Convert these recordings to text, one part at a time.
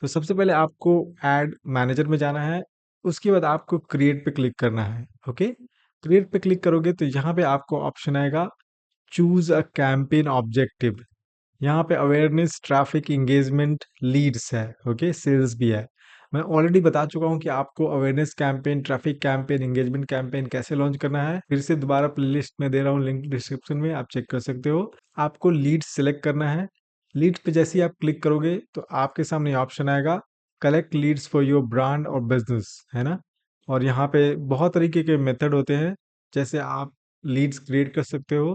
तो सबसे पहले आपको एड मैनेजर में जाना है, उसके बाद आपको क्रिएट पे क्लिक करना है। ओके, क्रिएट पे क्लिक करोगे तो यहाँ पे आपको ऑप्शन आएगा चूज अ कैंपेन ऑब्जेक्टिव। यहाँ पे अवेयरनेस, ट्रैफिक, एंगेजमेंट, लीड्स है। ओके, सेल्स भी है। मैं ऑलरेडी बता चुका हूँ कि आपको awareness campaign, traffic campaign, engagement campaign कैसे लॉन्च करना है। फिर से दोबारा प्लेलिस्ट में दे रहा हूँ, लिंक डिस्क्रिप्शन में, आप चेक कर सकते हो। आपको लीड्स सेलेक्ट करना है। लीड्स पे जैसे ही आप क्लिक करोगे तो आपके सामने ऑप्शन आएगा collect leads for your brand और बिजनेस, है ना। और यहाँ पे बहुत तरीके के मेथड होते हैं, जैसे आप लीड्स क्रिएट कर सकते हो।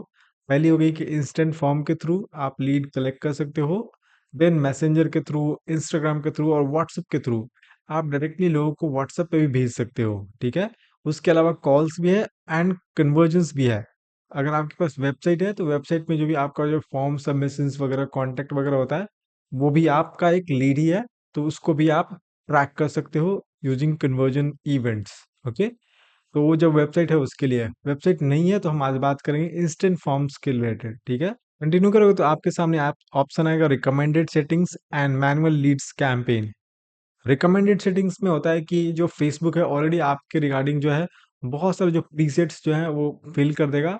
पहली हो गई कि इंस्टेंट फॉर्म के थ्रू आप लीड कलेक्ट कर सकते हो। देन मैसेंजर के थ्रू, इंस्टाग्राम के थ्रू और व्हाट्सएप के थ्रू आप डायरेक्टली लोगों को व्हाट्सएप पे भी भेज सकते हो। ठीक है, उसके अलावा कॉल्स भी है एंड कन्वर्जेंस भी है। अगर आपके पास वेबसाइट है तो वेबसाइट में जो भी आपका जो फॉर्म सबमिशंस वगैरह, कॉन्टैक्ट वगैरह होता है, वो भी आपका एक लीड ही है। तो उसको भी आप ट्रैक कर सकते हो यूजिंग कन्वर्जन इवेंट्स। ओके, तो वो जो वेबसाइट है उसके लिए है। वेबसाइट नहीं है तो हम आज बात करेंगे इंस्टेंट फॉर्म्स के रिलेटेड। ठीक है, कंटिन्यू करोगे तो आपके सामने आप ऑप्शन आएगा recommended settings and manual leads campaign. Recommended settings में होता है कि जो फेसबुक है ऑलरेडी आपके रिगार्डिंग जो है बहुत सारे जो प्रीसेट्स जो है वो फिल कर देगा,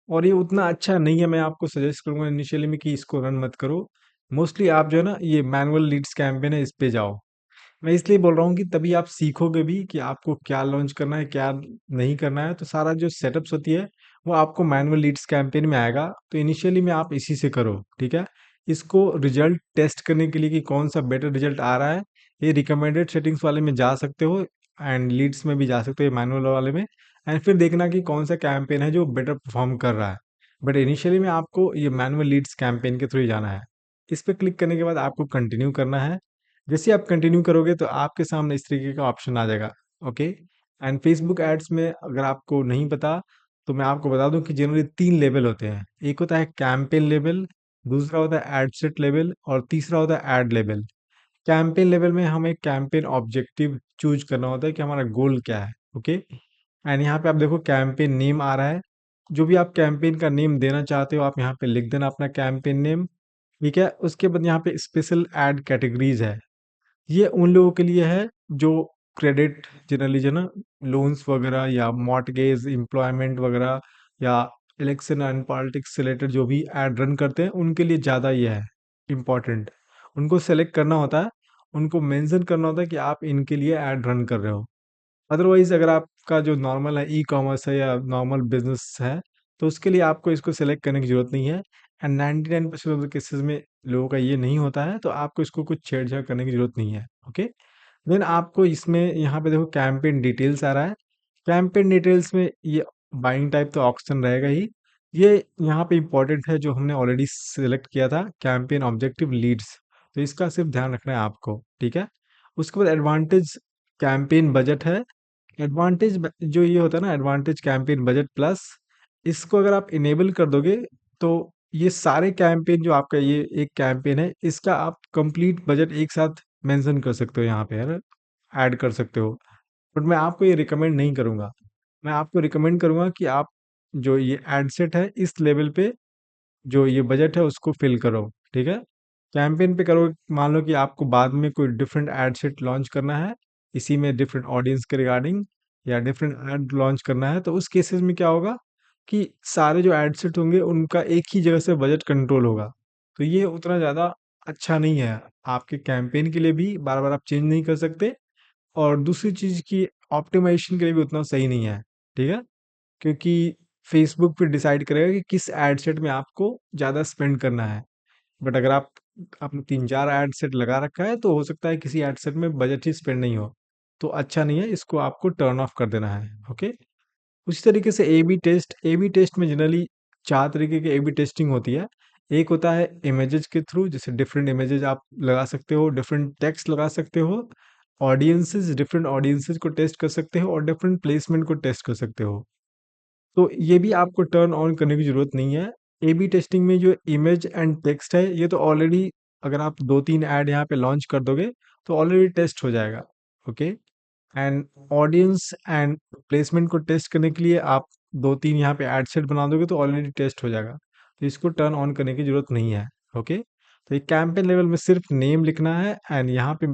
और ये उतना अच्छा नहीं है। मैं आपको सजेस्ट करूंगा इनिशियली में कि इसको रन मत करो। मोस्टली आप जो है ना ये मैनुअल लीड्स कैंपेन है, इस पे जाओ। मैं इसलिए बोल रहा हूँ कि तभी आप सीखोगे भी कि आपको क्या लॉन्च करना है, क्या नहीं करना है। तो सारा जो सेटअप्स होती है वो आपको मैनुअल लीड्स कैंपेन में आएगा। तो इनिशियली में आप इसी से करो। ठीक है, इसको रिजल्ट टेस्ट करने के लिए कि कौन सा बेटर रिजल्ट आ रहा है, ये रिकमेंडेड सेटिंग्स वाले में जा सकते हो एंड लीड्स में भी जा सकते हो मैनुअल वाले में, एंड फिर देखना कि कौन सा कैंपेन है जो बेटर परफॉर्म कर रहा है। बट इनिशियली में आपको ये मैनुअल लीड्स कैंपेन के थ्रू ही जाना है। इस पर क्लिक करने के बाद आपको कंटिन्यू करना है। जैसे आप कंटिन्यू करोगे तो आपके सामने इस तरीके का ऑप्शन आ जाएगा। ओके, एंड फेसबुक एड्स में अगर आपको नहीं पता तो मैं आपको बता दूं कि जनरली 3 लेवल होते हैं। एक होता है कैंपेन लेवल, दूसरा होता है एड सेट लेवल और तीसरा होता है एड लेवल। कैंपेन लेवल में हमें कैंपेन ऑब्जेक्टिव चूज करना होता है कि हमारा गोल क्या है। ओके, एंड यहाँ पे आप देखो कैंपेन नेम आ रहा है। जो भी आप कैंपेन का नेम देना चाहते हो आप यहाँ पे लिख देना अपना कैंपेन नेम। ठीक है, उसके बाद यहाँ पे स्पेशल एड कैटेगरीज है। ये उन लोगों के लिए है जो क्रेडिट, जनरली जो ना लोन्स वगैरह या मॉर्टगेज, एम्प्लॉयमेंट वगैरह या इलेक्शन एंड पॉलिटिक्स से रिलेटेड जो भी एड रन करते हैं उनके लिए ज़्यादा ये है इम्पॉर्टेंट। उनको सेलेक्ट करना होता है, उनको मेंशन करना होता है कि आप इनके लिए एड रन कर रहे हो। अदरवाइज अगर आपका जो नॉर्मल है ई कॉमर्स है या नॉर्मल बिजनेस है तो उसके लिए आपको इसको सेलेक्ट करने की जरूरत नहीं है। एंड 99% ऑफ द केसेस में लोगों का ये नहीं होता है, तो आपको इसको कुछ छेड़छाड़ करने की जरूरत नहीं है। ओके, देन आपको इसमें यहाँ पे देखो कैंपेन डिटेल्स आ रहा है। कैंपेन डिटेल्स में ये बाइंग टाइप तो ऑप्शन रहेगा ही। ये यहाँ पे इंपॉर्टेंट है जो हमने ऑलरेडी सिलेक्ट किया था, कैंपेन ऑब्जेक्टिव लीड्स। तो इसका सिर्फ ध्यान रखना है आपको। ठीक है, उसके बाद एडवांटेज कैंपेन बजट है। एडवांटेज जो ये होता है ना, एडवांटेज कैंपेन बजट प्लस, इसको अगर आप इनेबल कर दोगे तो ये सारे कैंपेन जो आपका ये एक कैंपेन है इसका आप कंप्लीट बजट एक साथ मेंशन कर सकते हो, यहाँ पे है ना, ऐड कर सकते हो। बट मैं आपको ये रिकमेंड नहीं करूंगा। मैं आपको रिकमेंड करूंगा कि आप जो ये एड सेट है इस लेवल पे जो ये बजट है उसको फिल करो। ठीक है, कैंपेन पे करो। मान लो कि आपको बाद में कोई डिफरेंट एड सेट लॉन्च करना है इसी में डिफरेंट ऑडियंस के रिगार्डिंग, या डिफरेंट एड लॉन्च करना है, तो उस केसेस में क्या होगा कि सारे जो एड सेट होंगे उनका एक ही जगह से बजट कंट्रोल होगा। तो ये उतना ज़्यादा अच्छा नहीं है। आपके कैंपेन के लिए भी बार बार आप चेंज नहीं कर सकते, और दूसरी चीज़ की ऑप्टिमाइजेशन के लिए भी उतना सही नहीं है। ठीक है, क्योंकि फेसबुक फिर डिसाइड करेगा कि किस एड सेट में आपको ज़्यादा स्पेंड करना है। बट अगर आप आपने 3-4 एड सेट लगा रखा है तो हो सकता है किसी एड सेट में बजट ही स्पेंड नहीं हो, तो अच्छा नहीं है, इसको आपको टर्न ऑफ कर देना है। ओके, उसी तरीके से ए बी टेस्ट में जनरली 4 तरीके की ए बी टेस्टिंग होती है। एक होता है इमेजेस के थ्रू, जैसे डिफरेंट इमेजेस आप लगा सकते हो, डिफरेंट टेक्स्ट लगा सकते हो, ऑडियंसेस, डिफरेंट ऑडियंसेस को टेस्ट कर सकते हो और डिफरेंट प्लेसमेंट को टेस्ट कर सकते हो। तो ये भी आपको टर्न ऑन करने की ज़रूरत नहीं है। ए बी टेस्टिंग में जो इमेज एंड टेक्स्ट है ये तो ऑलरेडी, अगर आप 2-3 ऐड यहाँ पे लॉन्च कर दोगे तो ऑलरेडी टेस्ट हो जाएगा। Okay, and audience and placement को टेस्ट करने के लिए आप 2-3 यहाँ पे ऐड सेट बना दोगे तो ऑलरेडी टेस्ट हो जाएगा। तो इसको टर्न ऑन करने की ज़रूरत नहीं है। ओके, तो ये कैंपेन लेवल में सिर्फ नेम लिखना है एंड यहाँ पे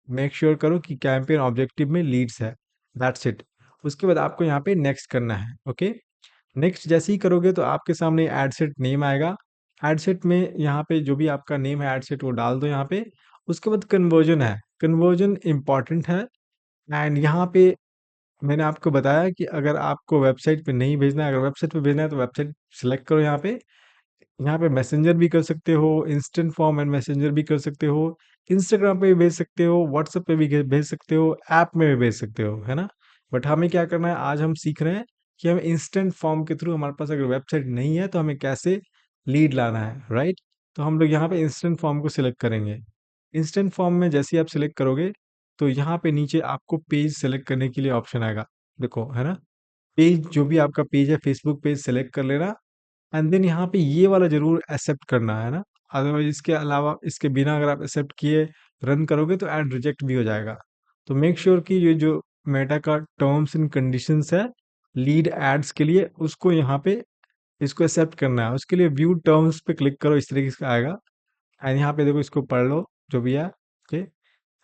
मेक श्योर करो कि कैंपेन ऑब्जेक्टिव में लीड्स है, दैट्स इट। उसके बाद आपको यहाँ पे नेक्स्ट करना है। ओके, नेक्स्ट जैसे ही करोगे तो आपके सामने एड सेट नेम आएगा। एड सेट में यहाँ पे जो भी आपका नेम है एड सेट वो डाल दो यहाँ पे। उसके बाद कन्वर्जन है, कन्वर्जन इंपॉर्टेंट है। एंड यहाँ पे मैंने आपको बताया कि अगर आपको वेबसाइट पे नहीं भेजना है, अगर वेबसाइट पे भेजना है तो वेबसाइट सिलेक्ट करो यहाँ पे। यहाँ पे मैसेंजर भी कर सकते हो, इंस्टेंट फॉर्म एंड मैसेंजर भी कर सकते हो, इंस्टाग्राम पे भी भेज सकते हो, व्हाट्सएप पे भी भेज सकते हो, ऐप में भी भेज सकते हो, है ना। बट हमें क्या करना है, आज हम सीख रहे हैं कि हम इंस्टेंट फॉर्म के थ्रू, हमारे पास अगर वेबसाइट नहीं है तो हमें कैसे लीड लाना है, राइट। तो हम लोग यहाँ पे इंस्टेंट फॉर्म को सिलेक्ट करेंगे। इंस्टेंट फॉर्म में जैसे ही आप सिलेक्ट करोगे तो यहाँ पे नीचे आपको पेज सेलेक्ट करने के लिए ऑप्शन आएगा, देखो, है ना। पेज, जो भी आपका पेज है, फेसबुक पेज सेलेक्ट कर लेना। एंड देन यहाँ पे ये वाला जरूर एक्सेप्ट करना है ना। अदरवाइज इसके अलावा, इसके बिना अगर आप एक्सेप्ट किए रन करोगे तो ऐड रिजेक्ट भी हो जाएगा। तो मेक श्योर कि ये जो मेटा का टर्म्स एंड कंडीशंस है लीड एड्स के लिए, उसको यहाँ पे इसको एक्सेप्ट करना है। उसके लिए व्यू टर्म्स पे क्लिक करो, इस तरीके से आएगा। एंड यहाँ पे देखो, इसको पढ़ लो जो भी है, okay.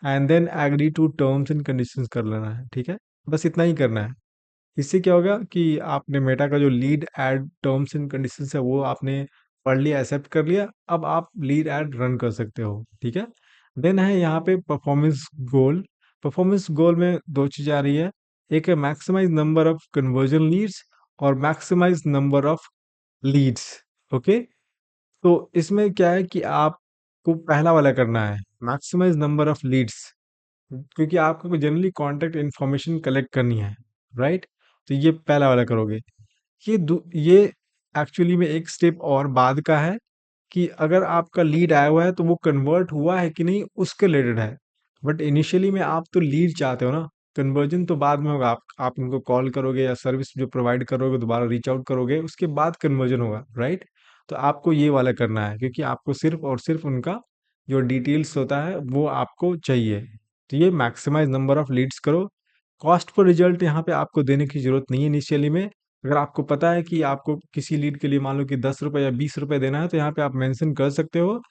And then agree to terms and conditions कर लेना है, ठीक है। बस इतना ही करना है। इससे क्या होगा कि आपने मेटा का जो lead add terms and conditions है वो आपने पढ़ लिया, एक्सेप्ट कर लिया। अब आप लीड एड रन कर सकते हो, ठीक है। देन है यहाँ पे परफॉर्मेंस गोल। परफॉर्मेंस गोल में दो चीजें आ रही है, एक है maximise number of conversion leads और maximise number of leads. Okay, तो इसमें क्या है कि आपको पहला वाला करना है, मैक्सिमाइज नंबर ऑफ लीड्स, क्योंकि आपको जनरली कॉन्टेक्ट इन्फॉर्मेशन कलेक्ट करनी है, राइट। तो ये पहला वाला करोगे। ये एक्चुअली में एक स्टेप और बाद का है कि अगर आपका लीड आया हुआ है तो वो कन्वर्ट हुआ है कि नहीं उसके रिलेटेड है। बट इनिशियली में आप तो लीड चाहते हो ना, कन्वर्जन तो बाद में होगा। आप उनको कॉल करोगे या सर्विस जो प्रोवाइड करोगे दोबारा रीच आउट करोगे, उसके बाद कन्वर्जन होगा, राइट। तो आपको ये वाला करना है क्योंकि आपको सिर्फ और सिर्फ उनका जो डिटेल्स होता है वो आपको चाहिए। तो ये मैक्सिमाइज नंबर ऑफ लीड्स करो। कॉस्ट पर रिजल्ट यहाँ पे आपको देने की जरूरत नहीं है इनिशियली में। अगर आपको पता है कि आपको किसी लीड के लिए मान लो कि 10 रुपए या 20 रुपए देना है तो यहाँ पे आप मेंशन कर सकते हो।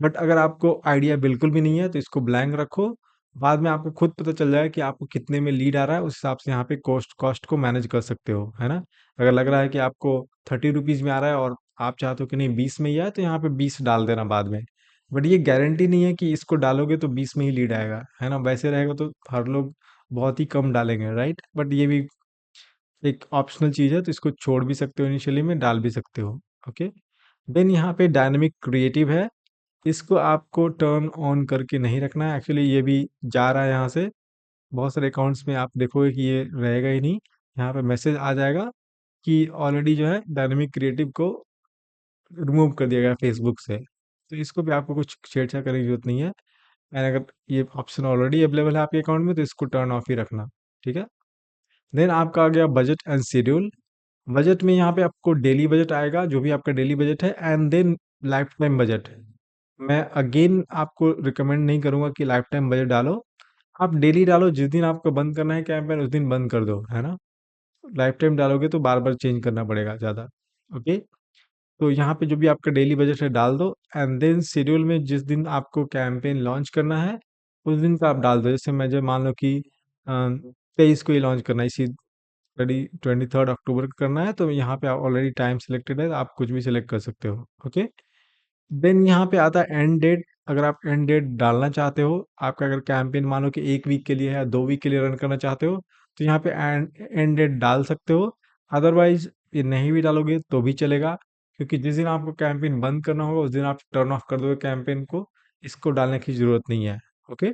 बट अगर आपको आइडिया बिल्कुल भी नहीं है तो इसको ब्लैंक रखो। बाद में आपको खुद पता चल जाएगा कि आपको कितने में लीड आ रहा है, उस हिसाब से यहाँ पे कॉस्ट कॉस्ट को मैनेज कर सकते हो, है ना। अगर लग रहा है कि आपको 30 रुपीज में आ रहा है और आप चाहते हो कि नहीं 20 में ही आए तो यहाँ पे 20 डाल देना बाद में। बट ये गारंटी नहीं है कि इसको डालोगे तो 20 में ही लीड आएगा, है ना। वैसे रहेगा तो हर लोग बहुत ही कम डालेंगे, राइट। बट ये भी एक ऑप्शनल चीज है तो इसको छोड़ भी सकते हो, इनिशियली में डाल भी सकते हो। ओके, देन यहाँ पे डायनेमिक क्रिएटिव है, इसको आपको टर्न ऑन करके नहीं रखना है। एक्चुअली ये भी जा रहा है यहाँ से, बहुत सारे अकाउंट्स में आप देखोगे कि ये रहेगा ही नहीं। यहाँ पे मैसेज आ जाएगा कि ऑलरेडी जो है डायनेमिक क्रिएटिव को रिमूव कर दिया गया फेसबुक से। तो इसको भी आपको कुछ छेड़छाड़ करने की जरूरत नहीं है। एंड अगर ये ऑप्शन ऑलरेडी अवेलेबल है आपके अकाउंट में तो इसको टर्न ऑफ ही रखना, ठीक है। देन आपका आ गया बजट एंड शेड्यूल। बजट में यहाँ पे आपको डेली बजट आएगा, जो भी आपका डेली बजट है, and then lifetime budget. मैं अगेन आपको रिकमेंड नहीं करूंगा कि लाइफ टाइम बजट डालो। आप डेली डालो, जिस दिन आपको बंद करना है कैंपेन उस दिन बंद कर दो, है ना। लाइफ टाइम डालोगे तो बार बार चेंज करना पड़ेगा ज़्यादा। ओके, तो यहाँ पे जो भी आपका डेली बजट है डाल दो। एंड देन शेड्यूल में जिस दिन आपको कैंपेन लॉन्च करना है उस दिन का आप डाल दो। जैसे मैं, जो मान लो कि 23 को ही लॉन्च करना है, इसी 23 अक्टूबर को करना है, तो यहाँ पे ऑलरेडी टाइम सिलेक्टेड है तो आप कुछ भी सिलेक्ट कर सकते हो। ओके, देन यहाँ पे आता है एंड डेट। अगर आप एंड डेट डालना चाहते हो, आपका अगर कैंपेन मान लो कि 1 वीक के लिए है या 2 वीक के लिए रन करना चाहते हो तो यहाँ पे एंड डेट डाल सकते हो। अदरवाइज ये नहीं भी डालोगे तो भी चलेगा, क्योंकि जिस दिन आपको कैंपेन बंद करना होगा उस दिन आप टर्न ऑफ कर दोगे कैंपेन को, इसको डालने की जरूरत नहीं है। Okay,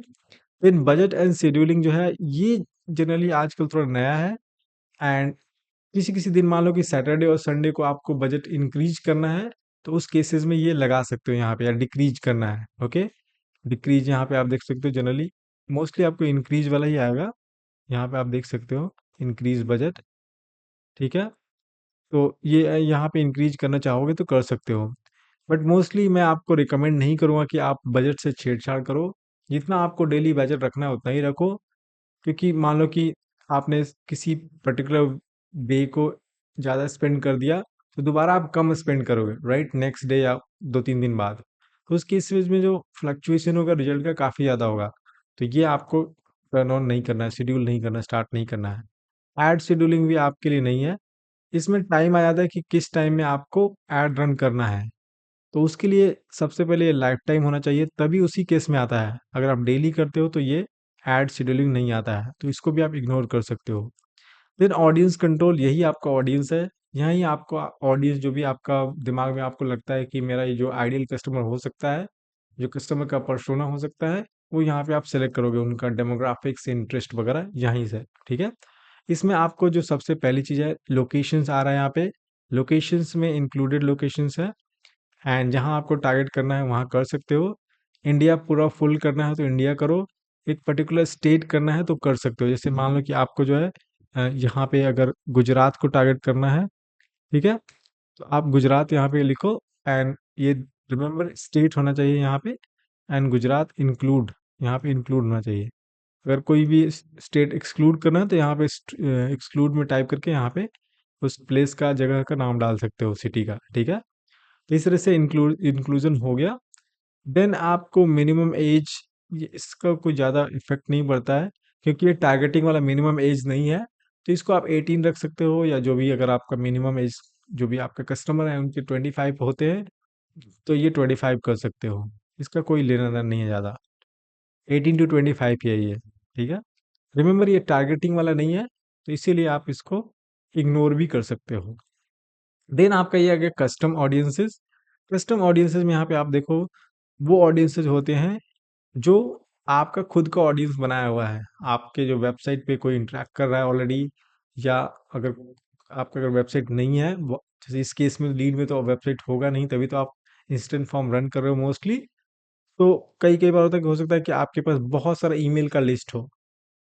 then budget and scheduling जो है ये जनरली आजकल थोड़ा नया है। एंड किसी किसी दिन मान लो कि सैटरडे और संडे को आपको बजट इंक्रीज करना है तो उस केसेस में ये लगा सकते हो यहाँ पे, या डिक्रीज करना है। ओके, डिक्रीज यहाँ पे आप देख सकते हो, जनरली मोस्टली आपको इंक्रीज वाला ही आएगा। यहाँ पे आप देख सकते हो इंक्रीज बजट, ठीक है। तो ये यहाँ पे इंक्रीज करना चाहोगे तो कर सकते हो। बट मोस्टली मैं आपको रिकमेंड नहीं करूँगा कि आप बजट से छेड़छाड़ करो। जितना आपको डेली बजट रखना है उतना ही रखो, क्योंकि मान लो कि आपने किसी पर्टिकुलर डे को ज़्यादा स्पेंड कर दिया तो दोबारा आप कम स्पेंड करोगे, राइट, नेक्स्ट डे या 2-3 दिन बाद। तो उस केस में जो फ्लक्चुएशन होगा रिजल्ट का काफ़ी ज़्यादा होगा। तो ये आपको टर्न ऑन नहीं करना है, शेड्यूल नहीं करना, स्टार्ट नहीं करना है। एड शेड्यूलिंग भी आपके लिए नहीं है। इसमें टाइम आ जाता है कि किस टाइम में आपको एड रन करना है। तो उसके लिए सबसे पहले ये लाइफ टाइम होना चाहिए, तभी उसी केस में आता है। अगर आप डेली करते हो तो ये एड शेड्यूलिंग नहीं आता है, तो इसको भी आप इग्नोर कर सकते हो। देन ऑडियंस कंट्रोल, यही आपका ऑडियंस है। यहाँ ही आपको ऑडियंस जो भी आपका दिमाग में आपको लगता है कि मेरा ये जो आइडियल कस्टमर हो सकता है, जो कस्टमर का पर्सोना हो सकता है, वो यहाँ पे आप सेलेक्ट करोगे, उनका डेमोग्राफिक्स, इंटरेस्ट वगैरह यहीं से, ठीक है। इसमें आपको जो सबसे पहली चीज़ है, लोकेशंस आ रहा है यहाँ पे। लोकेशंस में इंक्लूडेड लोकेशंस है, एंड जहाँ आपको टारगेट करना है वहाँ कर सकते हो। इंडिया पूरा फुल करना है तो इंडिया करो। एक पर्टिकुलर स्टेट करना है तो कर सकते हो। जैसे मान लो कि आपको जो है यहाँ पे अगर गुजरात को टारगेट करना है, ठीक है, तो आप गुजरात यहाँ पे लिखो। एंड ये रिमेंबर स्टेट होना चाहिए यहाँ पे, एंड गुजरात इंक्लूड, यहाँ पे इंक्लूड होना चाहिए। अगर कोई भी स्टेट एक्सक्लूड करना है तो यहाँ पे एक्सक्लूड में टाइप करके यहाँ पे उस प्लेस का, जगह का नाम डाल सकते हो, सिटी का, ठीक है। तो इस तरह से इंक्लूजन हो गया। देन आपको मिनिमम एज, ये इसका कोई ज़्यादा इफेक्ट नहीं पड़ता है, क्योंकि ये टारगेटिंग वाला मिनिमम एज नहीं है। तो इसको आप 18 रख सकते हो, या जो भी, अगर आपका मिनिमम एज, जो भी आपका कस्टमर है उनके 25 होते हैं, तो ये 25 कर सकते हो। इसका कोई लेना देना नहीं है ज़्यादा। 18 to 25 ही है ये, ठीक है। रिमेंबर ये टारगेटिंग वाला नहीं है, तो इसीलिए आप इसको इग्नोर भी कर सकते हो। देन आपका ये आ गया कस्टम ऑडियंसेस। कस्टम ऑडियंसेस में यहाँ पे आप देखो, वो ऑडियंसेस होते हैं जो आपका खुद का ऑडियंस बनाया हुआ है। आपके जो वेबसाइट पे कोई इंटरेक्ट कर रहा है ऑलरेडी, या अगर आपका अगर वेबसाइट नहीं है, जैसे इस केस में लीड में तो वेबसाइट होगा नहीं, तभी तो आप इंस्टेंट फॉर्म रन कर रहे हो मोस्टली। तो कई कई बार होता है कि हो सकता है कि आपके पास बहुत सारा ईमेल का लिस्ट हो,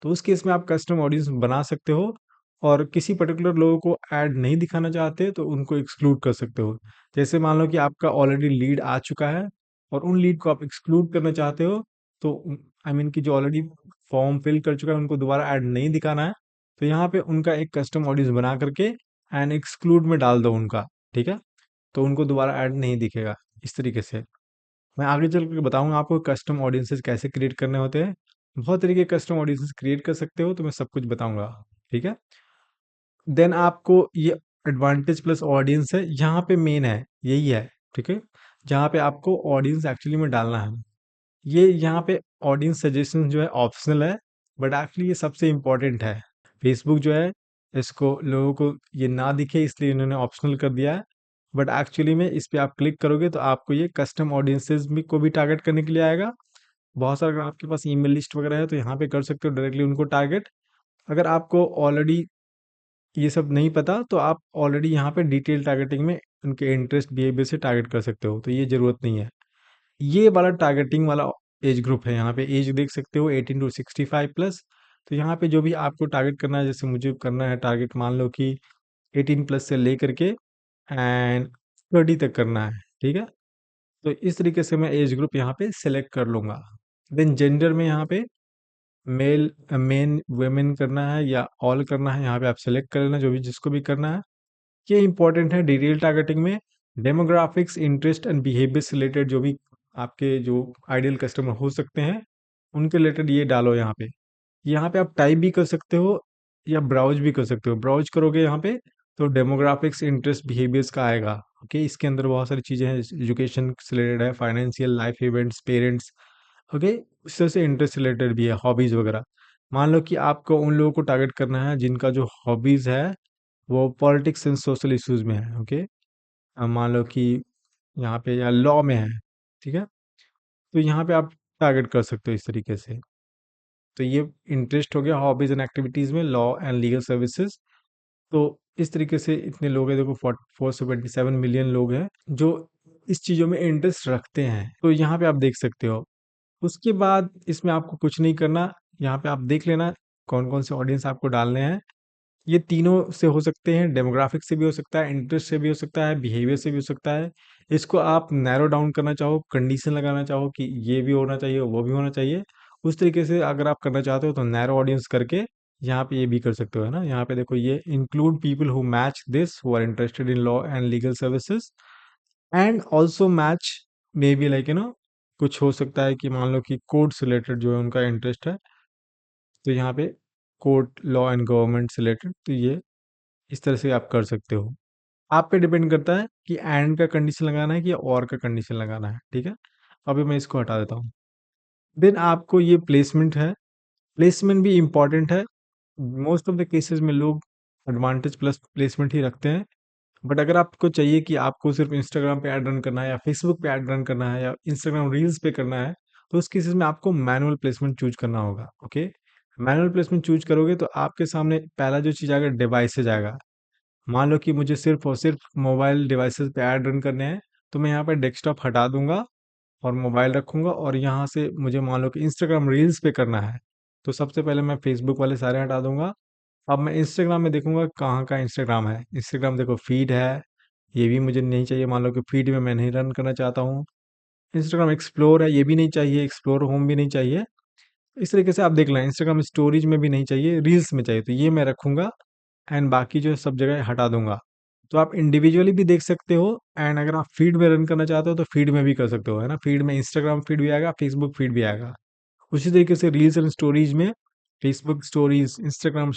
तो उस केस में आप कस्टम ऑडियंस बना सकते हो। और किसी पर्टिकुलर लोगों को ऐड नहीं दिखाना चाहते तो उनको एक्सक्लूड कर सकते हो। जैसे मान लो कि आपका ऑलरेडी लीड आ चुका है और उन लीड को आप एक्सक्लूड करना चाहते हो, तो आई मीन कि जो ऑलरेडी फॉर्म फिल कर चुका है उनको दोबारा ऐड नहीं दिखाना है, तो यहाँ पे उनका एक कस्टम ऑडियंस बना करके एंड एक्सक्लूड में डाल दो उनका, ठीक है। तो उनको दोबारा ऐड नहीं दिखेगा। इस तरीके से मैं आगे चल कर बताऊंगा आपको कस्टम ऑडियंसेस कैसे क्रिएट करने होते हैं। बहुत तरीके के कस्टम ऑडियंसेस क्रिएट कर सकते हो, तो मैं सब कुछ बताऊंगा, ठीक है। देन आपको ये एडवांटेज प्लस ऑडियंस है, यहाँ पे मेन है, यही है, ठीक है, जहाँ पे आपको ऑडियंस एक्चुअली में डालना है। ये यहाँ पे ऑडियंस सजेशन जो है ऑप्शनल है, बट एक्चुअली ये सबसे इम्पोर्टेंट है। फेसबुक जो है, इसको लोगों को ये ना दिखे इसलिए इन्होंने ऑप्शनल कर दिया है, बट एक्चुअली में इस पे आप क्लिक करोगे तो आपको ये कस्टम ऑडियंसेस भी को भी टारगेट करने के लिए आएगा। बहुत सारा, अगर आपके पास ईमेल लिस्ट वगैरह है तो यहाँ पे कर सकते हो डायरेक्टली उनको टारगेट। अगर आपको ऑलरेडी ये सब नहीं पता तो आप ऑलरेडी यहाँ पे डिटेल टारगेटिंग में उनके इंटरेस्ट बिहेवियर से टारगेट कर सकते हो, तो ये जरूरत नहीं है। ये वाला टारगेटिंग वाला एज ग्रुप है। यहाँ पे एज देख सकते हो 18 to 65 प्लस। तो यहाँ पे जो भी आपको टारगेट करना है, जैसे मुझे करना है टारगेट, मान लो कि 18 प्लस से लेकर के एंड 30 तक करना है, ठीक है। तो इस तरीके से मैं एज ग्रुप यहाँ पे सेलेक्ट कर लूंगा। देन जेंडर में यहाँ पे मेल, मेन, वेमेन करना है या ऑल करना है, यहाँ पे आप सेलेक्ट कर लेना, जो भी जिसको भी करना है। ये इंपॉर्टेंट है डिटेल टारगेटिंग में। डेमोग्राफिक्स, इंटरेस्ट एंड बिहेवियर से रिलेटेड जो भी आपके जो आइडियल कस्टमर हो सकते हैं, उनके रिलेटेड ये डालो यहाँ पे। यहाँ पे आप टाइप भी कर सकते हो या ब्राउज भी कर सकते हो। ब्राउज करोगे यहाँ पे तो डेमोग्राफिक्स, इंटरेस्ट, बिहेवियर्स का आएगा। ओके, इसके अंदर बहुत सारी चीज़ें हैं, एजुकेशन से रिलेटेड है, financial, life events, parents. Okay, इस तरह से इंटरेस्ट रिलेटेड भी है, हॉबीज़ वगैरह। मान लो कि आपको उन लोगों को टारगेट करना है जिनका जो हॉबीज़ है वो पॉलिटिक्स एंड सोशल इश्यूज में है। ओके, मान लो कि यहाँ पे या लॉ में है, ठीक है, तो यहाँ पे आप टारगेट कर सकते हो इस तरीके से। तो ये इंटरेस्ट हो गया हॉबीज एंड एक्टिविटीज में, लॉ एंड लीगल सर्विसेज। तो इस तरीके से इतने लोग हैं, देखो 427 मिलियन लोग हैं जो इस चीज़ों में इंटरेस्ट रखते हैं, तो यहाँ पे आप देख सकते हो। उसके बाद इसमें आपको कुछ नहीं करना, यहाँ पे आप देख लेना कौन कौन से ऑडियंस आपको डालने हैं। ये तीनों से हो सकते हैं, डेमोग्राफिक से भी हो सकता है, इंटरेस्ट से भी हो सकता है, बिहेवियर से भी हो सकता है। इसको आप नैरो डाउन करना चाहो, कंडीशन लगाना चाहो कि ये भी होना चाहिए, वो भी होना चाहिए, उस तरीके से अगर आप करना चाहते हो तो नैरो ऑडियंस करके यहाँ पे ये भी कर सकते हो, है ना। यहाँ पे देखो, ये include people who match this, who are interested in law and legal services, and also match maybe like कुछ हो सकता है कि मान लो कि कोर्ट से रिलेटेड जो है उनका इंटरेस्ट है, तो यहाँ पे कोर्ट लॉ एंड गवर्नमेंट से रिलेटेड, तो ये इस तरह से आप कर सकते हो। आप पे डिपेंड करता है कि एंड का कंडीशन लगाना है कि और का कंडीशन लगाना है, ठीक है। अभी मैं इसको हटा देता हूँ। देन आपको ये प्लेसमेंट है, प्लेसमेंट भी इम्पॉर्टेंट है। मोस्ट ऑफ द केसेस में लोग एडवांटेज प्लस प्लेसमेंट ही रखते हैं, बट अगर आपको चाहिए कि आपको सिर्फ इंस्टाग्राम पे ऐड रन करना है या फेसबुक पे ऐड रन करना है या इंस्टाग्राम रील्स पे करना है, तो उस केसेस में आपको मैनुअल प्लेसमेंट चूज करना होगा। ओके, मैनुअल प्लेसमेंट चूज करोगे तो आपके सामने पहला जो चीज़ आएगा डिवाइसेज आएगा। मान लो कि मुझे सिर्फ और सिर्फ मोबाइल डिवाइसेस पे ऐड रन करने हैं, तो मैं यहाँ पे डेस्कटॉप हटा दूंगा और मोबाइल रखूंगा, और यहाँ से मुझे मान लो कि इंस्टाग्राम रील्स पे करना है, तो सबसे पहले मैं फेसबुक वाले सारे हटा दूंगा। अब मैं इंस्टाग्राम में देखूंगा कहाँ का इंस्टाग्राम है। इंस्टाग्राम देखो फीड है, ये भी मुझे नहीं चाहिए, मान लो कि फीड में मैं नहीं रन करना चाहता हूँ। इंस्टाग्राम एक्सप्लोर है, ये भी नहीं चाहिए, एक्सप्लोर होम भी नहीं चाहिए। इस तरीके से आप देख लें, इंस्टाग्राम स्टोरेज में भी नहीं चाहिए, रील्स में चाहिए, तो ये मैं रखूंगा एंड बाकी जो सब जगह हटा दूंगा। तो आप इंडिविजुअली भी देख सकते हो, एंड अगर आप फीड में रन करना चाहते हो तो फीड में भी कर सकते हो, है ना। फीड में इंस्टाग्राम फीड भी आएगा, फेसबुक फीड भी आएगा। उसी तरीके से रील्स एंड स्टोरीज में Facebook stories, Instagram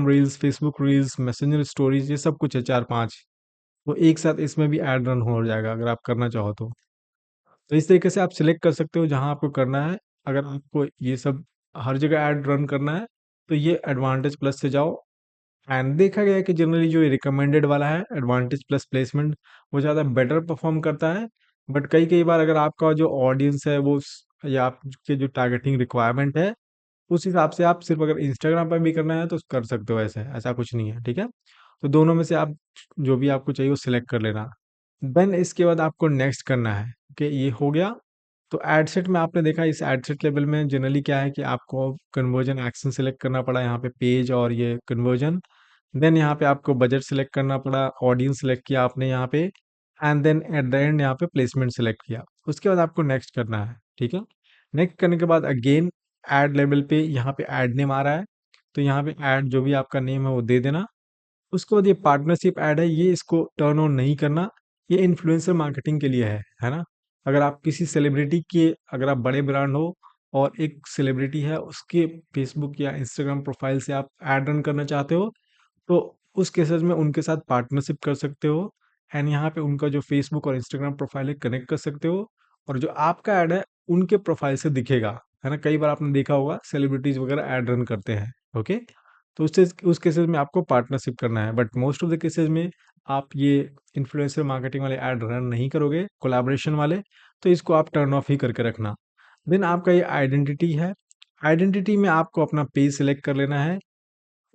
reels, Facebook reels, messenger stories, ये सब कुछ है 4-5। तो एक साथ इसमें भी ऐड रन हो जाएगा अगर आप करना चाहो तो इस तरीके से आप सिलेक्ट कर सकते हो जहां आपको करना है। अगर आपको ये सब हर जगह ऐड रन करना है, तो ये एडवांटेज प्लस से जाओ। एंड देखा गया है कि जनरली जो रिकमेंडेड वाला है एडवांटेज प्लस प्लेसमेंट, वो ज़्यादा बेटर परफॉर्म करता है। बट कई कई बार अगर आपका जो ऑडियंस है वो या आपके जो टारगेटिंग रिक्वायरमेंट है, उस हिसाब से आप सिर्फ अगर इंस्टाग्राम पर भी करना है तो कर सकते हो, ऐसे ऐसा कुछ नहीं है, ठीक है। तो दोनों में से आप जो भी आपको चाहिए वो सिलेक्ट कर लेना। देन इसके बाद आपको नेक्स्ट करना है। ओके, ये हो गया। तो एड सेट में आपने देखा, इस एड सेट लेवल में जनरली क्या है कि आपको कन्वर्जन एक्शन सेलेक्ट करना पड़ा यहाँ पे, पेज और ये कन्वर्जन। देन यहाँ पे आपको बजट सेलेक्ट करना पड़ा, ऑडियंस सेलेक्ट किया आपने यहाँ पे, and then at the end यहाँ पे प्लेसमेंट सेलेक्ट किया। उसके बाद आपको नेक्स्ट करना है, ठीक है। नेक्स्ट करने के बाद अगेन ऐड लेवल पे यहाँ पे ऐड नेम आ रहा है, तो यहाँ पे ऐड जो भी आपका नेम है वो दे देना। उसके बाद ये पार्टनरशिप ऐड है, ये इसको टर्न ऑन नहीं करना। ये इन्फ्लुएंसर मार्केटिंग के लिए है ना। अगर आप किसी सेलिब्रिटी के, अगर आप बड़े ब्रांड हो और एक सेलिब्रिटी है उसके फेसबुक या इंस्टाग्राम प्रोफाइल से आप ऐड रन करना चाहते हो, तो उस केसेस में उनके साथ पार्टनरशिप कर सकते हो। एंड यहाँ पे उनका जो फेसबुक और इंस्टाग्राम प्रोफाइल है कनेक्ट कर सकते हो, और जो आपका ऐड है उनके प्रोफाइल से दिखेगा, है ना। कई बार आपने देखा होगा सेलिब्रिटीज वगैरह ऐड रन करते हैं। ओके, तो उससे उस केसेस में आपको पार्टनरशिप करना है, but most of the cases में आप ये इन्फ्लुएंसर मार्केटिंग वाले ऐड रन नहीं करोगे, कोलैबोरेशन वाले, तो इसको आप टर्न ऑफ ही करके रखना। देन आपका ये आइडेंटिटी है। आइडेंटिटी में आपको अपना पेज सिलेक्ट कर लेना है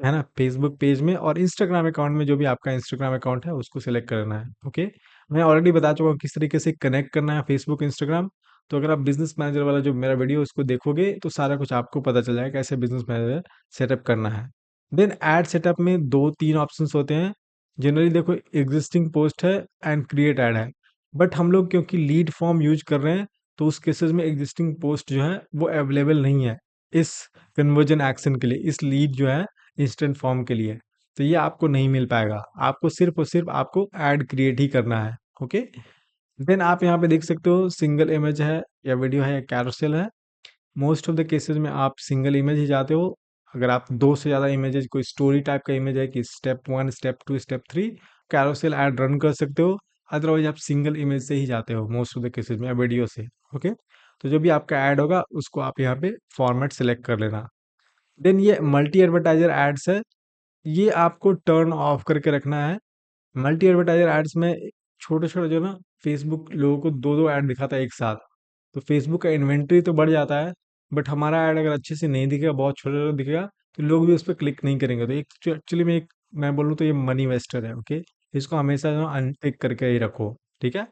ना, फेसबुक पेज में और इंस्टाग्राम अकाउंट में, जो भी आपका इंस्टाग्राम अकाउंट है उसको सिलेक्ट करना है। ओके, मैं ऑलरेडी बता चुका हूँ किस तरीके से कनेक्ट करना है फेसबुक इंस्टाग्राम। तो अगर आप बिजनेस मैनेजर वाला जो मेरा वीडियो उसको देखोगे तो सारा कुछ आपको पता चल जाएगा कैसे बिजनेस मैनेजर सेटअप करना है। देन ऐड सेटअप में 2-3 ऑप्शंस होते हैं। जनरली देखो, एग्जिस्टिंग पोस्ट है एंड क्रिएट ऐड है, बट हम लोग क्योंकि लीड फॉर्म यूज कर रहे हैं, तो उस केसेस में एग्जिस्टिंग पोस्ट जो है वो अवेलेबल नहीं है इस कन्वर्जन एक्शन के लिए, इस लीड जो है इंस्टेंट फॉर्म के लिए। तो ये आपको नहीं मिल पाएगा, आपको सिर्फ और सिर्फ आपको ऐड क्रिएट ही करना है। ओके, देन आप यहाँ पे देख सकते हो सिंगल इमेज है या वीडियो है या कैरोसेल है। मोस्ट ऑफ द केसेस में आप सिंगल इमेज ही जाते हो। अगर आप दो से ज़्यादा इमेजेस, कोई स्टोरी टाइप का इमेज है कि step 1 step 2 step 3, carousel ad run कर सकते हो। अदरवाइज आप सिंगल इमेज से ही जाते हो मोस्ट ऑफ द केसेस में, या वीडियो से। ओके, तो जो भी आपका ऐड होगा उसको आप यहाँ पे फॉर्मेट सेलेक्ट कर लेना। देन ये मल्टी एडवर्टाइजर एड्स है, ये आपको टर्न ऑफ करके रखना है। मल्टी एडवर्टाइजर एड्स में छोटे छोटे जो ना, फेसबुक लोगों को दो दो ऐड दिखाता है एक साथ, तो फेसबुक का इन्वेंट्री तो बढ़ जाता है, बट हमारा ऐड अगर अच्छे से नहीं दिखेगा, बहुत छोटा छोटा दिखेगा, तो लोग भी उस पर क्लिक नहीं करेंगे। तो एक एक्चुअली में एक, मैं बोलूँ तो ये मनी वेस्टर है। ओके, इसको हमेशा जो अनटिक करके ही रखो, ठीक है।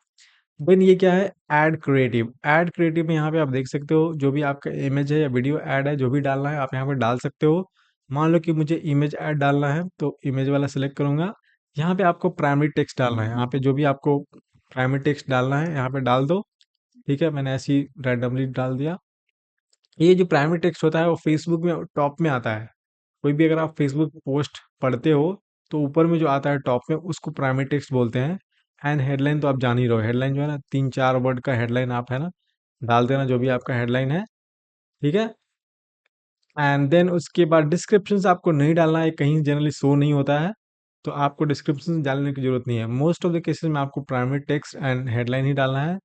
देन ये क्या है, ऐड क्रिएटिव। ऐड क्रिएटिव में यहाँ पे आप देख सकते हो जो भी आपका इमेज है या वीडियो ऐड है, जो भी डालना है आप यहाँ पे डाल सकते हो। मान लो कि मुझे इमेज ऐड डालना है तो इमेज वाला सेलेक्ट करूंगा। यहाँ पे आपको प्राइमरी टेक्स्ट डालना है, यहाँ पे जो भी आपको प्राइमरी टेक्स्ट डालना है यहाँ पे डाल दो। ठीक है, मैंने ऐसे ही रैंडमली डाल दिया। ये जो प्राइमरी टेक्स्ट होता है वो फेसबुक में टॉप में आता है। कोई भी अगर आप फेसबुक पोस्ट पढ़ते हो तो ऊपर में जो आता है टॉप में, उसको प्राइमरी टेक्स्ट बोलते हैं। एंड हेडलाइन तो आप जान ही रहो, हेडलाइन जो है ना 3-4 वर्ड का हेडलाइन आप है ना डाल देना, जो भी आपका हेडलाइन है, ठीक है। एंड देन उसके बाद डिस्क्रिप्शन आपको नहीं डालना है, कहीं जनरली शो नहीं होता है, तो आपको डिस्क्रिप्शन डालने की जरूरत नहीं है। मोस्ट ऑफ द केसेस में आपको प्राइमरी टेक्स्ट एंड हेडलाइन ही डालना है।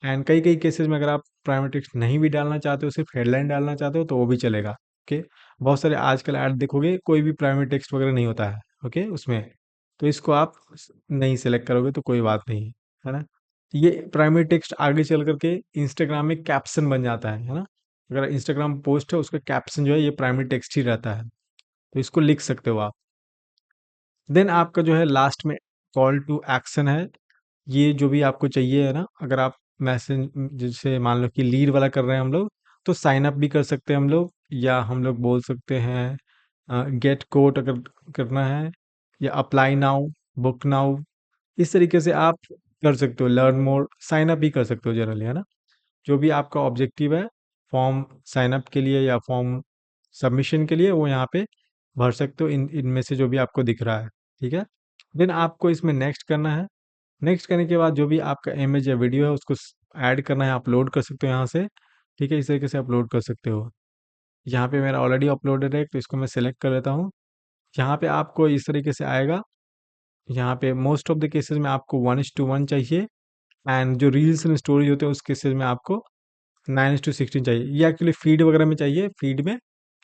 एंड कई कई केसेस में अगर आप प्राइमरी टेक्स्ट नहीं भी डालना चाहते हो, सिर्फ हेडलाइन डालना चाहते हो, तो वो भी चलेगा। ओके, बहुत सारे आजकल ऐड देखोगे कोई भी प्राइमरी टेक्स्ट वगैरह नहीं होता है, ओके उसमें, तो इसको आप नहीं सेलेक्ट करोगे तो कोई बात नहीं है ना। ये प्राइमरी टेक्स्ट आगे चल करके इंस्टाग्राम में कैप्शन बन जाता है ना। अगर इंस्टाग्राम पोस्ट है उसका कैप्शन जो है ये प्राइमरी टेक्स्ट ही रहता है, तो इसको लिख सकते हो आप। देन आपका जो है लास्ट में कॉल टू एक्शन है। ये जो भी आपको चाहिए है ना, अगर आप मैसेज जैसे मान लो कि लीड वाला कर रहे हैं हम लोग, तो साइन अप भी कर सकते हैं हम लोग, या हम लोग बोल सकते हैं गेट कोट अगर करना है, या अप्लाई नाउ, बुक नाउ, इस तरीके से आप कर सकते हो। लर्न मोर, साइन अप भी कर सकते हो जनरली, है ना। जो भी आपका ऑब्जेक्टिव है फॉर्म साइन अप के लिए या फॉर्म सबमिशन के लिए, वो यहाँ पे भर सकते हो इन इनमें से जो भी आपको दिख रहा है, ठीक है। देन आपको इसमें नेक्स्ट करना है। नेक्स्ट करने के बाद जो भी आपका इमेज या वीडियो है उसको ऐड करना है, अपलोड कर सकते हो यहाँ से, ठीक है। इस तरीके से अपलोड कर सकते हो। यहाँ पे मेरा ऑलरेडी अपलोडेड है तो इसको मैं सेलेक्ट कर लेता हूँ। यहाँ पे आपको इस तरीके से आएगा। यहाँ पे मोस्ट ऑफ द केसेस में आपको 1:1 चाहिए, एंड जो रील्स एंड स्टोरी होते हैं उस केसेस में आपको 9:16 चाहिए। ये एक्चुअली फीड वगैरह में चाहिए, फीड में,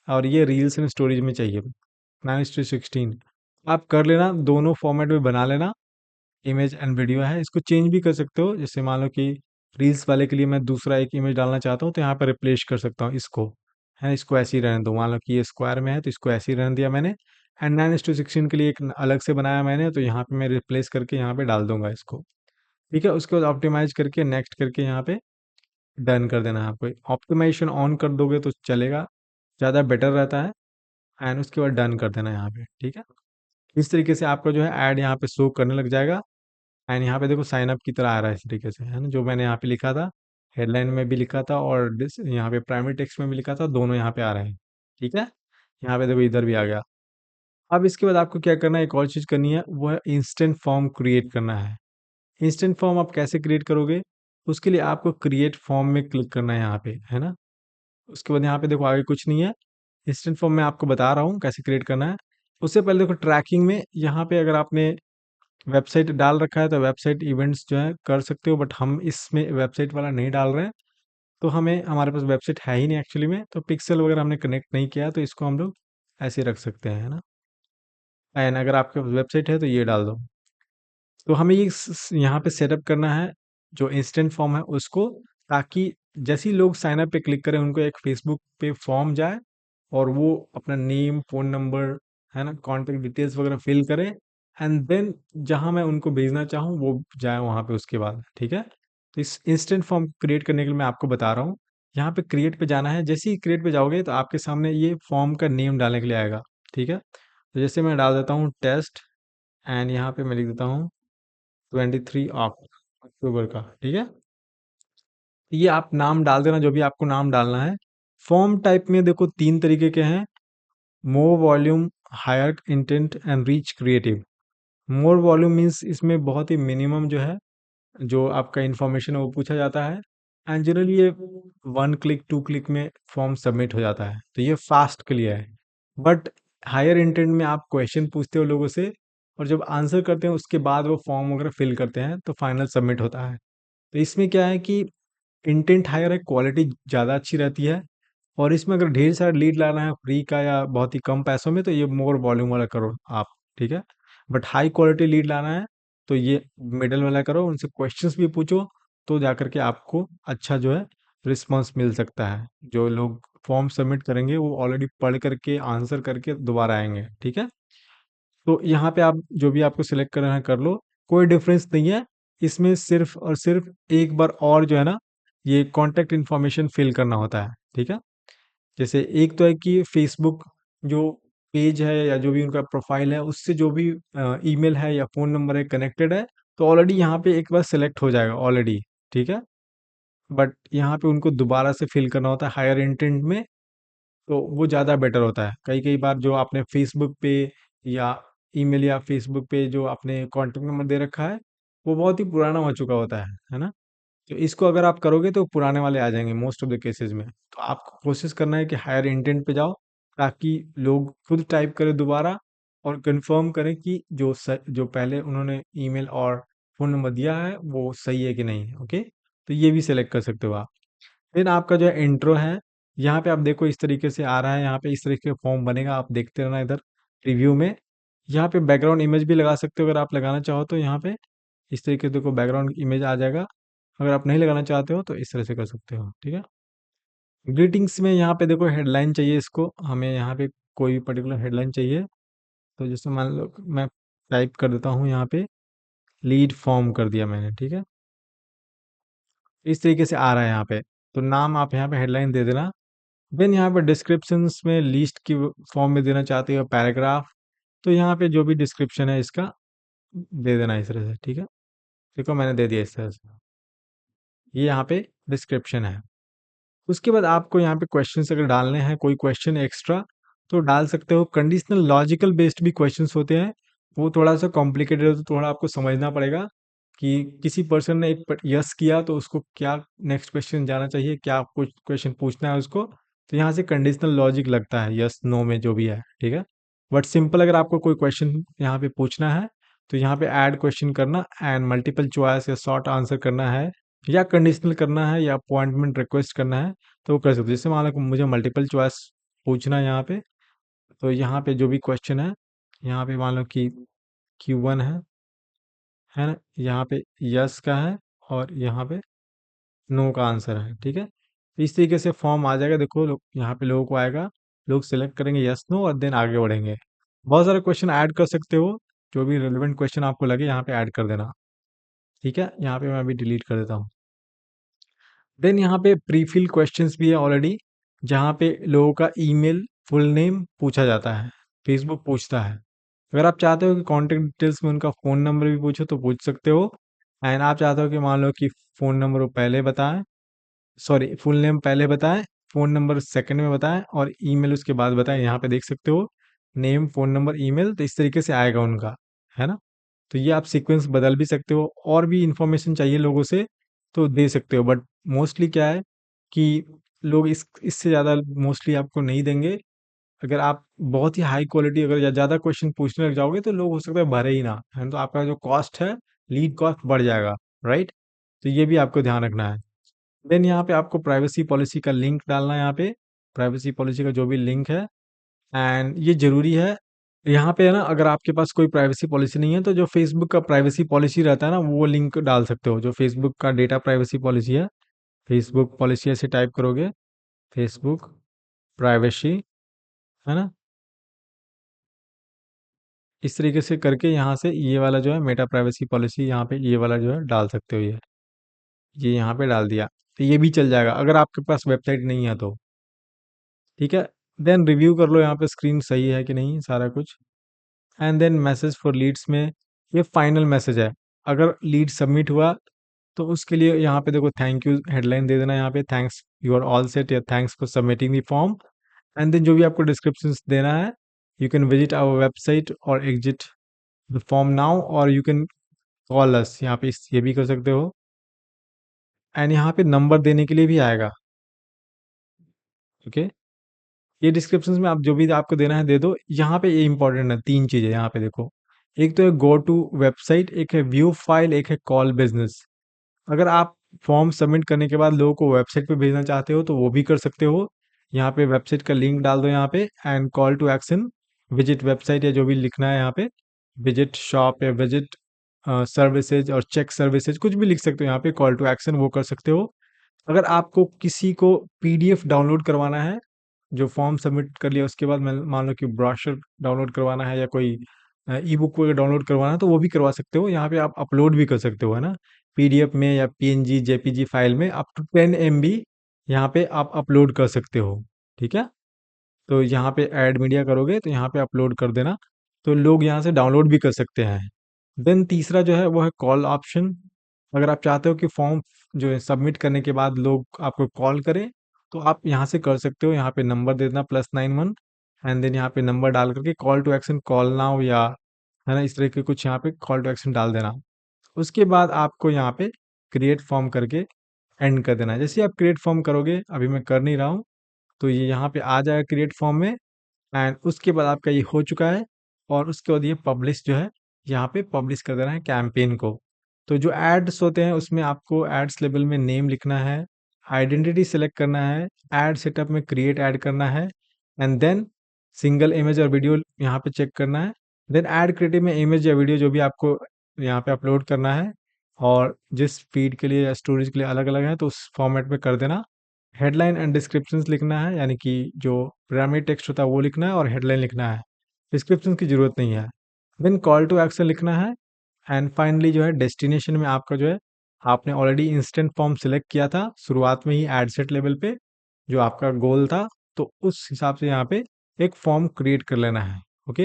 और ये रील्स एंड स्टोरेज में चाहिए 9:16। आप कर लेना, दोनों फॉर्मेट में बना लेना। इमेज एंड वीडियो है, इसको चेंज भी कर सकते हो। जैसे मान लो कि रील्स वाले के लिए मैं दूसरा एक इमेज डालना चाहता हूँ, तो यहाँ पर रिप्लेस कर सकता हूँ इसको, है। इसको ऐसे ही रहने दो, मान लो कि ये स्क्वायर में है तो इसको ऐसे ही रहने दिया मैंने। एंड 9:16 के लिए एक अलग से बनाया मैंने, तो यहाँ पे मैं रिप्लेस करके यहाँ पे डाल दूंगा इसको, ठीक है। उसके बाद ऑप्टिमाइज करके नेक्स्ट करके यहाँ पे डन कर देना है आपको। ऑप्टिमाइजेशन ऑन कर दोगे तो चलेगा, ज़्यादा बेटर रहता है। एंड उसके बाद डन कर देना यहाँ पे, ठीक है। इस तरीके से आपका जो है ऐड यहाँ पे शो करने लग जाएगा। एंड यहाँ पे देखो साइन अप की तरह आ रहा है इस तरीके से, है ना, जो मैंने यहाँ पे लिखा था, हेडलाइन में भी लिखा था और यहाँ पे प्राइमरी टेक्स्ट में भी लिखा था, दोनों यहाँ पे आ रहे हैं, ठीक है। यहाँ पे देखो इधर भी आ गया। अब इसके बाद आपको क्या करना है, एक और चीज़ करनी है, वो है इंस्टेंट फॉर्म क्रिएट करना है। इंस्टेंट फॉर्म आप कैसे क्रिएट करोगे, उसके लिए आपको क्रिएट फॉर्म में क्लिक करना है यहाँ पे, है ना। उसके बाद यहाँ पे देखो आगे कुछ नहीं है। इंस्टेंट फॉर्म मैं आपको बता रहा हूँ कैसे क्रिएट करना है। उससे पहले देखो ट्रैकिंग में यहाँ पे अगर आपने वेबसाइट डाल रखा है तो वेबसाइट इवेंट्स जो है कर सकते हो, बट हम इसमें वेबसाइट वाला नहीं डाल रहे हैं, तो हमें हमारे पास वेबसाइट है ही नहीं एक्चुअली में, तो पिक्सल वगैरह हमने कनेक्ट नहीं किया, तो इसको हम लोग ऐसे रख सकते हैं, है ना। एंड अगर आपके पास वेबसाइट है तो ये डाल दो। तो हमें ये यहाँ पे सेटअप करना है जो इंस्टेंट फॉर्म है उसको, ताकि जैसे ही लोग साइन अप पे क्लिक करें उनको एक फेसबुक पे फॉर्म जाए, और वो अपना नेम, फ़ोन नंबर, है ना, कॉन्टैक्ट डिटेल्स वगैरह फ़िल करें, एंड देन जहाँ मैं उनको भेजना चाहूँ वो जाए वहाँ पे उसके बाद, ठीक है? तो इस इंस्टेंट फॉर्म क्रिएट करने के लिए मैं आपको बता रहा हूँ। यहाँ पे क्रिएट पे जाना है, जैसे ही क्रिएट पे जाओगे तो आपके सामने ये फॉर्म का नेम डालने के लिए आएगा, ठीक है? तो जैसे मैं डाल देता हूँ टेस्ट, एंड यहाँ पे मैं लिख देता हूँ 23 अक्टूबर का, ठीक है? ये आप नाम डाल देना जो भी आपको नाम डालना है। फॉर्म टाइप में देखो 3 तरीके के हैं, more volume, higher intent and rich creative. More volume means इसमें बहुत ही मिनिमम जो है, जो आपका इन्फॉर्मेशन है वो पूछा जाता है, एंड जनरली ये 1 क्लिक 2 क्लिक में फॉर्म सबमिट हो जाता है, तो ये फास्ट के लिए है। बट हायर इंटेंट में आप क्वेश्चन पूछते हो लोगों से, और जब आंसर करते हैं उसके बाद वो फॉर्म वगैरह फिल करते हैं तो फाइनल सबमिट होता है। तो इसमें क्या है कि इंटेंट हायर है, क्वालिटी ज़्यादा अच्छी रहती है, और इसमें अगर ढेर सारा लीड लाना है फ्री का या बहुत ही कम पैसों में, तो ये मोर वॉल्यूम वाला करो आप, ठीक है। बट हाई क्वालिटी लीड लाना है तो ये मिडल वाला करो, उनसे क्वेश्चंस भी पूछो, तो जाकर के आपको अच्छा जो है रिस्पॉन्स मिल सकता है। जो लोग फॉर्म सबमिट करेंगे वो ऑलरेडी पढ़ करके आंसर करके दोबारा आएंगे, ठीक है। तो यहाँ पे आप जो भी आपको सिलेक्ट करना है कर लो, कोई डिफरेंस नहीं है। इसमें सिर्फ और सिर्फ एक बार और जो है ना, ये कॉन्टैक्ट इन्फॉर्मेशन फिल करना होता है, ठीक है। जैसे एक तो है कि फेसबुक जो पेज है या जो भी उनका प्रोफाइल है उससे जो भी ईमेल है या फ़ोन नंबर है कनेक्टेड है, तो ऑलरेडी यहाँ पे एक बार सेलेक्ट हो जाएगा ऑलरेडी, ठीक है। बट यहाँ पे उनको दोबारा से फिल करना होता है हायर इंटेंट में, तो वो ज़्यादा बेटर होता है। कई कई बार जो आपने फेसबुक पे या ईमेल या फेसबुक पे जो आपने कॉन्टैक्ट नंबर दे रखा है, वो बहुत ही पुराना हो चुका होता है ना? तो इसको अगर आप करोगे तो पुराने वाले आ जाएँगे मोस्ट ऑफ द केसेज़ में। तो आपको कोशिश करना है कि हायर इंटेंट पे जाओ, ताकि लोग खुद टाइप करें दोबारा और कन्फर्म करें कि जो पहले उन्होंने ईमेल और फ़ोन नंबर दिया है वो सही है कि नहीं, ओके? तो ये भी सेलेक्ट कर सकते हो आप। फिर आपका जो है इंट्रो है, यहाँ पे आप देखो इस तरीके से आ रहा है, यहाँ पे इस तरीके का फॉर्म बनेगा, आप देखते रहना इधर रिव्यू में। यहाँ पे बैकग्राउंड इमेज भी लगा सकते हो अगर आप लगाना चाहो तो यहाँ पे इस तरीके से देखो बैकग्राउंड इमेज आ जाएगा। अगर आप नहीं लगाना चाहते हो तो इस तरह से कर सकते हो, ठीक है? ग्रीटिंग्स में यहाँ पे देखो हेडलाइन चाहिए इसको, हमें यहाँ पे कोई भी पर्टिकुलर हेडलाइन चाहिए। तो जैसे मान लो मैं टाइप कर देता हूँ यहाँ पे, लीड फॉर्म कर दिया मैंने, ठीक है? इस तरीके से आ रहा है यहाँ पे। तो नाम आप यहाँ पे हेडलाइन दे देना। देन यहाँ पे डिस्क्रिप्शंस में लिस्ट की फॉर्म में देना चाहते हो पैराग्राफ, तो यहाँ पे जो भी डिस्क्रिप्शन है इसका दे देना इस तरह से, ठीक है? देखो मैंने दे दिया इस तरह से, ये यहाँ पे डिस्क्रिप्शन है। उसके बाद आपको यहाँ पे क्वेश्चंस अगर डालने हैं, कोई क्वेश्चन एक्स्ट्रा तो डाल सकते हो। कंडीशनल लॉजिकल बेस्ड भी क्वेश्चंस होते हैं, वो थोड़ा सा कॉम्प्लिकेटेड है, तो थोड़ा आपको समझना पड़ेगा कि किसी पर्सन ने एक यस किया तो उसको क्या नेक्स्ट क्वेश्चन जाना चाहिए, क्या कुछ क्वेश्चन पूछना है उसको। तो यहाँ से कंडीशनल लॉजिक लगता है यस नो में जो भी है, ठीक है? बट सिंपल अगर आपको कोई क्वेश्चन यहाँ पे पूछना है तो यहाँ पे ऐड क्वेश्चन करना एंड मल्टीपल चॉइस या शॉर्ट आंसर करना है, या कंडीशनल करना है, या अपॉइंटमेंट रिक्वेस्ट करना है तो वो कर सकते हो। जैसे मान लो कि मुझे मल्टीपल चॉइस पूछना है यहाँ पे, तो यहाँ पे जो भी क्वेश्चन है, यहाँ पे मान लो कि Q1 है ना? यहाँ पे यस का है और यहाँ पे नो का आंसर है, ठीक है? तो इस तरीके से फॉर्म आ जाएगा, देखो यहाँ पे लोगों को आएगा, लोग सिलेक्ट करेंगे यस नो और देन आगे बढ़ेंगे। बहुत सारे क्वेश्चन ऐड कर सकते हो, जो भी रिलेवेंट क्वेश्चन आपको लगे यहाँ पे ऐड कर देना, ठीक है? यहाँ पे मैं अभी डिलीट कर देता हूँ। देन यहाँ पे प्री फिल क्वेश्चंस भी है ऑलरेडी, जहाँ पे लोगों का ईमेल, फुल नेम पूछा जाता है, फेसबुक पूछता है। अगर आप चाहते हो कि कॉन्टेक्ट डिटेल्स में उनका फ़ोन नंबर भी पूछो तो पूछ सकते हो। एंड आप चाहते हो कि मान लो कि फ़ोन नंबर वो पहले बताएं, सॉरी फुल नेम पहले बताएं, फ़ोन नंबर सेकंड में बताएं और ईमेल उसके बाद बताएं। यहाँ पे देख सकते हो नेम, फ़ोन नंबर, ईमेल, तो इस तरीके से आएगा उनका, है ना? तो ये आप सीक्वेंस बदल भी सकते हो, और भी इंफॉर्मेशन चाहिए लोगों से तो दे सकते हो, बट मोस्टली क्या है कि लोग इससे ज़्यादा मोस्टली आपको नहीं देंगे। अगर आप बहुत ही हाई क्वालिटी अगर ज़्यादा क्वेश्चन पूछने लग जाओगे तो लोग हो सकता है भरे ही ना, है ना? तो आपका जो कॉस्ट है, लीड कॉस्ट बढ़ जाएगा, राइट? तो ये भी आपको ध्यान रखना है। देन यहाँ पे आपको प्राइवेसी पॉलिसी का लिंक डालना है, यहाँ पे प्राइवेसी पॉलिसी का जो भी लिंक है, एंड ये ज़रूरी है। यहाँ पे है ना, अगर आपके पास कोई प्राइवेसी पॉलिसी नहीं है तो जो फेसबुक का प्राइवेसी पॉलिसी रहता है ना, वो लिंक डाल सकते हो, जो फेसबुक का डेटा प्राइवेसी पॉलिसी है। फेसबुक पॉलिसी ऐसे टाइप करोगे, फेसबुक प्राइवेसी, है ना? इस तरीके से करके यहाँ से ये वाला जो है मेटा प्राइवेसी पॉलिसी, यहाँ पे ये वाला जो है डाल सकते हो, ये यहाँ पे डाल दिया। तो ये भी चल जाएगा अगर आपके पास वेबसाइट नहीं है तो, ठीक है? देन रिव्यू कर लो यहाँ पे स्क्रीन सही है कि नहीं सारा कुछ। And then message for leads में ये फाइनल मैसेज है। अगर लीड सबमिट हुआ तो उसके लिए यहाँ पे देखो थैंक यू हेडलाइन दे देना, यहाँ पे thanks you are all set या thanks for submitting the form. And then जो भी आपको डिस्क्रिप्शन देना है, you can visit our website और एग्जिट द फॉर्म नाउ, और यू कैन कॉल अस, यहाँ पे ये भी कर सकते हो। एंड यहाँ पे नंबर देने के लिए भी आएगा, ओके? ये डिस्क्रिप्शन में आप जो भी आपको देना है दे दो। यहाँ पे ये इंपॉर्टेंट है, तीन चीजें यहाँ पे देखो। एक तो है गो टू वेबसाइट, एक है व्यू फाइल, एक है कॉल बिजनेस। अगर आप फॉर्म सबमिट करने के बाद लोगों को वेबसाइट पे भेजना चाहते हो तो वो भी कर सकते हो। यहाँ पे वेबसाइट का लिंक डाल दो यहाँ पे, and call to action, visit website या जो भी लिखना है यहाँ पे, विजिट शॉप या विजिट सर्विसेज और चेक सर्विसेज, कुछ भी लिख सकते हो यहाँ पे, कॉल टू एक्शन वो कर सकते हो। अगर आपको किसी को पीडीएफ डाउनलोड करवाना है, जो फॉर्म सबमिट कर लिया उसके बाद मान लो कि ब्रोशर डाउनलोड करवाना है या कोई ई बुक वगैरह डाउनलोड करवाना है तो वो भी करवा सकते हो। यहाँ पे आप अपलोड भी कर सकते हो, है ना? पीडीएफ में या पीएनजी जेपीजी फाइल में अप टू 10 MB यहाँ पे आप अपलोड कर सकते हो, ठीक है? तो यहाँ पे ऐड मीडिया करोगे तो यहाँ पे अपलोड कर देना, तो लोग यहाँ से डाउनलोड भी कर सकते हैं। देन तीसरा जो है वो है कॉल ऑप्शन। अगर आप चाहते हो कि फॉर्म जो है सबमिट करने के बाद लोग आपको कॉल करें तो आप यहाँ से कर सकते हो। यहाँ पे नंबर दे देना +91, एंड देन यहाँ पे नंबर डाल करके call to action, call now, या है ना इस तरह के कुछ यहाँ पे कॉल टू एक्शन डाल देना। उसके बाद आपको यहाँ पे क्रिएट फॉर्म करके एंड कर देना है। जैसे ही आप क्रिएट फॉर्म करोगे, अभी मैं कर नहीं रहा हूँ, तो ये यहाँ पे आ जाएगा क्रिएट फॉर्म में। एंड उसके बाद आपका ये हो चुका है और उसके बाद ये पब्लिश जो है, यहाँ पे पब्लिश कर देना है कैंपेन को। तो जो एड्स होते हैं उसमें आपको एड्स लेबल में नेम लिखना है, आइडेंटिटी सेलेक्ट करना है, एड सेटअप में क्रिएट ऐड करना है, एंड देन सिंगल इमेज और वीडियो यहाँ पे चेक करना है। देन ऐड क्रिएटिव में इमेज या वीडियो जो भी आपको यहाँ पे अपलोड करना है, और जिस फीड के लिए या स्टोरेज के लिए अलग अलग है तो उस फॉर्मेट में कर देना। हेडलाइन एंड डिस्क्रिप्शंस लिखना है, यानी कि जो प्राइमरी टेक्स्ट होता है वो लिखना है और हेडलाइन लिखना है, डिस्क्रिप्शन की ज़रूरत नहीं है। देन कॉल टू एक्शन लिखना है, एंड फाइनली जो है डेस्टिनेशन में आपका जो है, आपने ऑलरेडी इंस्टेंट फॉर्म सिलेक्ट किया था शुरुआत में ही एड सेट लेवल पे, जो आपका गोल था, तो उस हिसाब से यहाँ पे एक फॉर्म क्रिएट कर लेना है। ओके,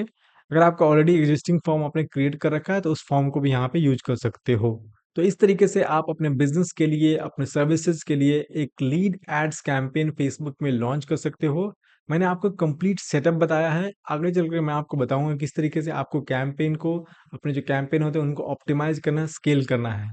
अगर आपका ऑलरेडी एग्जिस्टिंग फॉर्म आपने क्रिएट कर रखा है तो उस फॉर्म को भी यहाँ पे यूज कर सकते हो। तो इस तरीके से आप अपने बिजनेस के लिए, अपने सर्विसेज के लिए एक लीड एड्स कैंपेन फेसबुक में लॉन्च कर सकते हो। मैंने आपको कंप्लीट सेटअप बताया है, आगे चल के मैं आपको बताऊंगा किस तरीके से आपको कैंपेन को, अपने जो कैंपेन होते हैं उनको ऑप्टिमाइज करना है, स्केल करना है।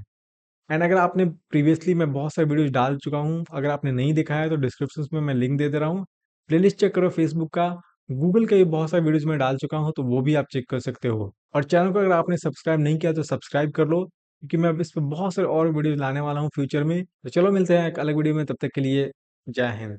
एंड अगर आपने प्रीवियसली, मैं बहुत सारे वीडियोस डाल चुका हूँ, अगर आपने नहीं देखा है तो डिस्क्रिप्शन में मैं लिंक दे दे रहा हूँ, प्लेलिस्ट चेक करो फेसबुक का, गूगल का भी बहुत सारे वीडियोस मैं डाल चुका हूँ, तो वो भी आप चेक कर सकते हो। और चैनल को अगर आपने सब्सक्राइब नहीं किया तो सब्सक्राइब कर लो, क्योंकि मैं अब इस पर बहुत सारे और वीडियोस लाने वाला हूँ फ्यूचर में। तो चलो मिलते हैं एक अलग वीडियो में, तब तक के लिए जय हिंद।